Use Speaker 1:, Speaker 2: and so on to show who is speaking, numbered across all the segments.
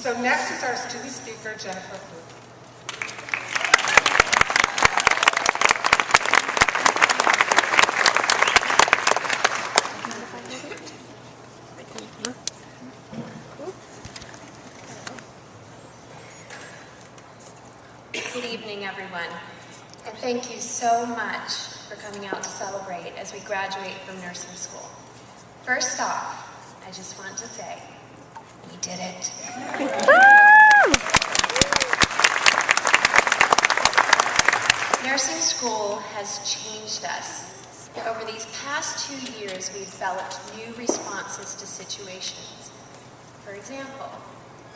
Speaker 1: So next is our student speaker, Jennifer Cloukey.
Speaker 2: Good evening, everyone, and thank you so much for coming out to celebrate as we graduate from nursing school. First off, I just want to say, we did it. Nursing school has changed us. Over these past 2 years, we've developed new responses to situations. For example,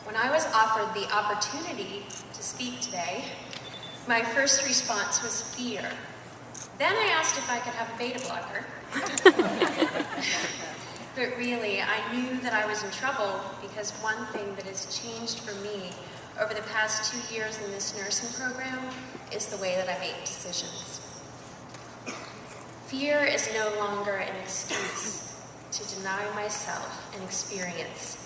Speaker 2: when I was offered the opportunity to speak today, my first response was fear. Then I asked if I could have a beta blocker. But really, I knew that I was in trouble because one thing that has changed for me over the past 2 years in this nursing program is the way that I make decisions. Fear is no longer an excuse to deny myself an experience.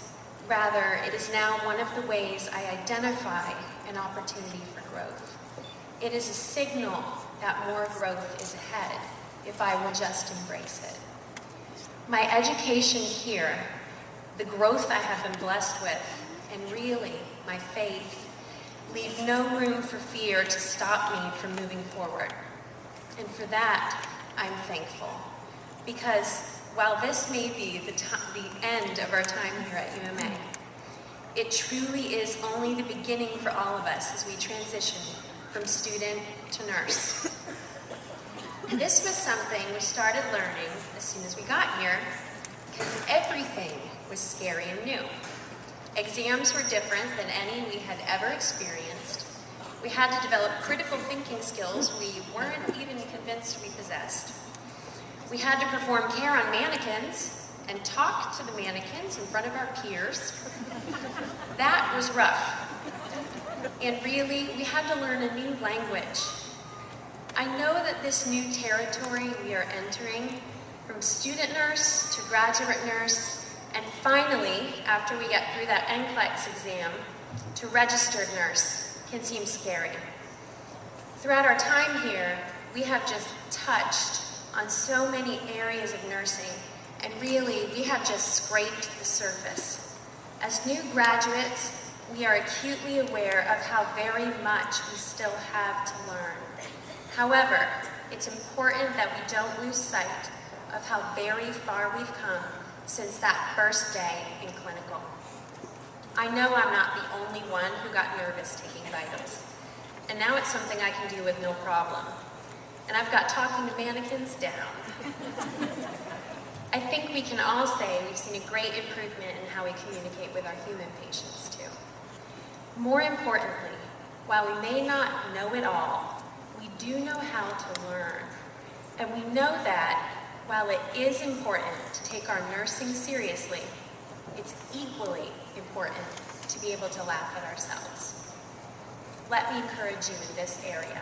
Speaker 2: Rather, it is now one of the ways I identify an opportunity for growth. It is a signal that more growth is ahead if I will just embrace it. My education here, the growth I have been blessed with, and really my faith, leave no room for fear to stop me from moving forward. And for that, I'm thankful. Because while this may be the end of our time here at UMA, it truly is only the beginning for all of us as we transition from student to nurse. This was something we started learning as soon as we got here because everything was scary and new. Exams were different than any we had ever experienced. We had to develop critical thinking skills we weren't even convinced we possessed. We had to perform care on mannequins and talk to the mannequins in front of our peers. That was rough. And really, we had to learn a new language. I know that this new territory we are entering, from student nurse to graduate nurse, and finally, after we get through that NCLEX exam, to registered nurse, can seem scary. Throughout our time here, we have just touched on so many areas of nursing, and really, we have just scraped the surface. As new graduates, we are acutely aware of how very much we still have to learn. However, it's important that we don't lose sight of how very far we've come since that first day in clinical. I know I'm not the only one who got nervous taking vitals, and now it's something I can do with no problem. And I've got talking to mannequins down. I think we can all say we've seen a great improvement in how we communicate with our human patients too. More importantly, while we may not know it all, we do know how to learn. And we know that while it is important to take our nursing seriously, it's equally important to be able to laugh at ourselves. Let me encourage you in this area.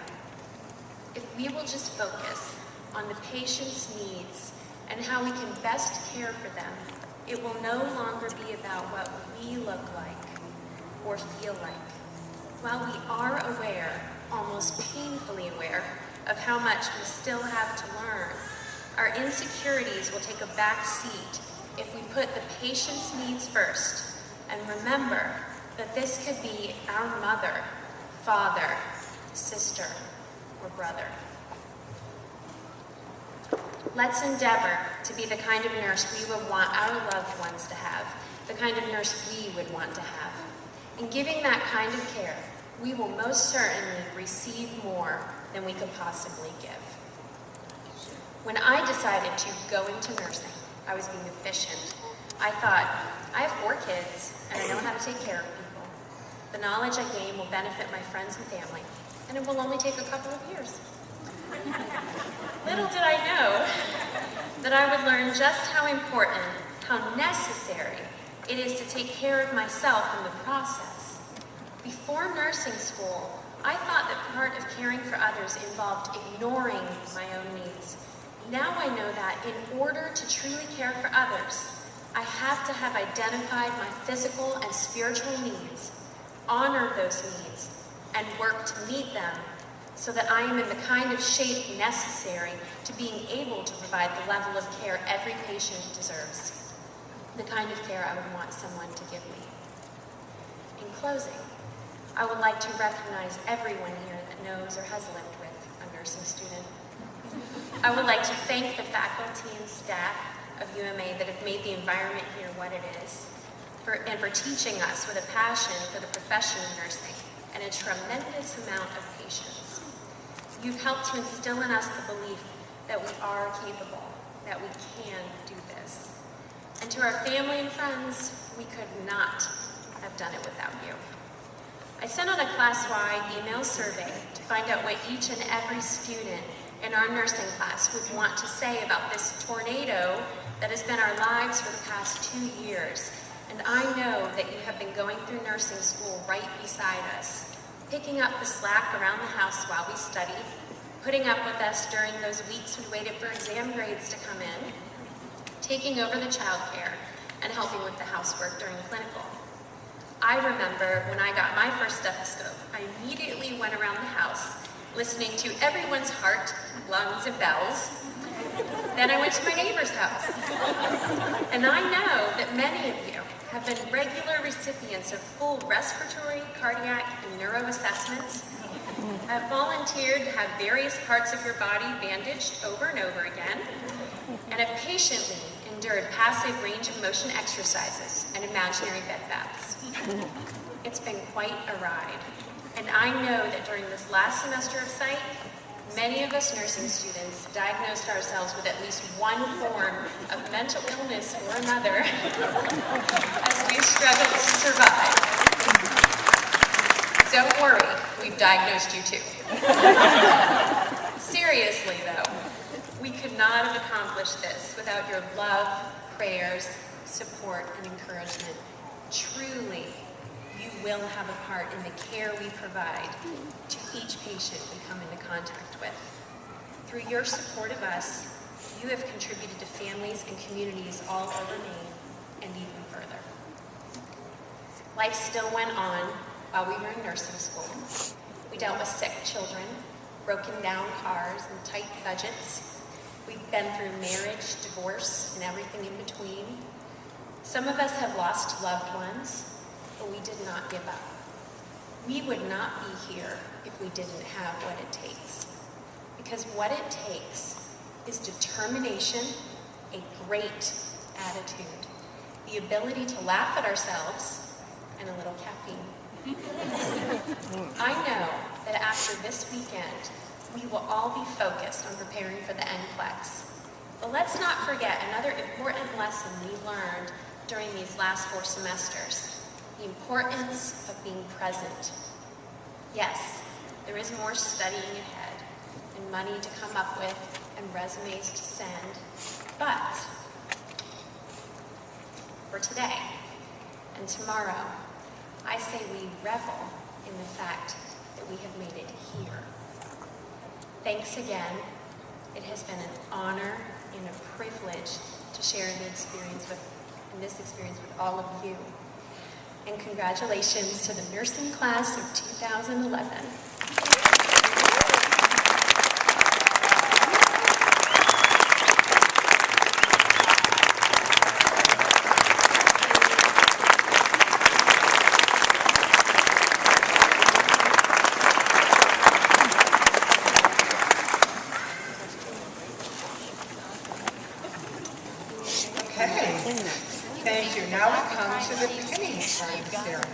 Speaker 2: If we will just focus on the patient's needs and how we can best care for them, it will no longer be about what we look like or feel like. While we are aware, almost painfully aware, of how much we still have to learn, our insecurities will take a back seat if we put the patient's needs first and remember that this could be our mother, father, sister, or brother. Let's endeavor to be the kind of nurse we would want our loved ones to have, the kind of nurse we would want to have. In giving that kind of care, we will most certainly receive more than we could possibly give. When I decided to go into nursing, I was being efficient. I thought, I have 4 kids, and I know how to take care of people. The knowledge I gain will benefit my friends and family, and it will only take a couple of years. Little did I know that I would learn just how important, how necessary it is to take care of myself in the process. Before nursing school, I thought that part of caring for others involved ignoring my own needs. Now I know that in order to truly care for others, I have to have identified my physical and spiritual needs, honored those needs, and worked to meet them so that I am in the kind of shape necessary to being able to provide the level of care every patient deserves, the kind of care I would want someone to give me. In closing, I would like to recognize everyone here that knows or has lived with a nursing student. I would like to thank the faculty and staff of UMA that have made the environment here what it is, and for teaching us with a passion for the profession of nursing and a tremendous amount of patience. You've helped to instill in us the belief that we are capable, that we can do this. And to our family and friends, we could not have done it without you. I sent out a class-wide email survey to find out what each and every student in our nursing class would want to say about this tornado that has been our lives for the past 2 years. And I know that you have been going through nursing school right beside us, picking up the slack around the house while we studied, putting up with us during those weeks we waited for exam grades to come in, taking over the childcare, and helping with the housework during clinical. I remember when I got my first stethoscope, I immediately went around the house listening to everyone's heart, lungs, and bells. Then I went to my neighbor's house. And I know that many of you have been regular recipients of full respiratory, cardiac, and neuro assessments, have volunteered to have various parts of your body bandaged over and over again, and have patiently endured passive range of motion exercises and imaginary bed baths. It's been quite a ride, and I know that during this last semester of psych, many of us nursing students diagnosed ourselves with at least one form of mental illness or another as we struggled to survive. Don't worry, we've diagnosed you too. Seriously though, we could not have accomplished this without your love, prayers, support, and encouragement. Truly, you will have a part in the care we provide to each patient we come into contact with. Through your support of us, you have contributed to families and communities all over Maine and even further. Life still went on while we were in nursing school. We dealt with sick children, broken down cars, and tight budgets. We've been through marriage, divorce, and everything in between. Some of us have lost loved ones, but we did not give up. We would not be here if we didn't have what it takes. Because what it takes is determination, a great attitude, the ability to laugh at ourselves, and a little caffeine. I know that after this weekend, we will all be focused on preparing for the NCLEX. But let's not forget another important lesson we learned during these last 4 semesters, the importance of being present. Yes, there is more studying ahead, and money to come up with, and resumes to send, but for today and tomorrow, I say we revel in the fact that we have made it here. Thanks again. It has been an honor and a privilege to share this experience with all of you. And congratulations to the nursing class of 2011.
Speaker 1: Okay, thank you. Now we come to the beginning part of the ceremony.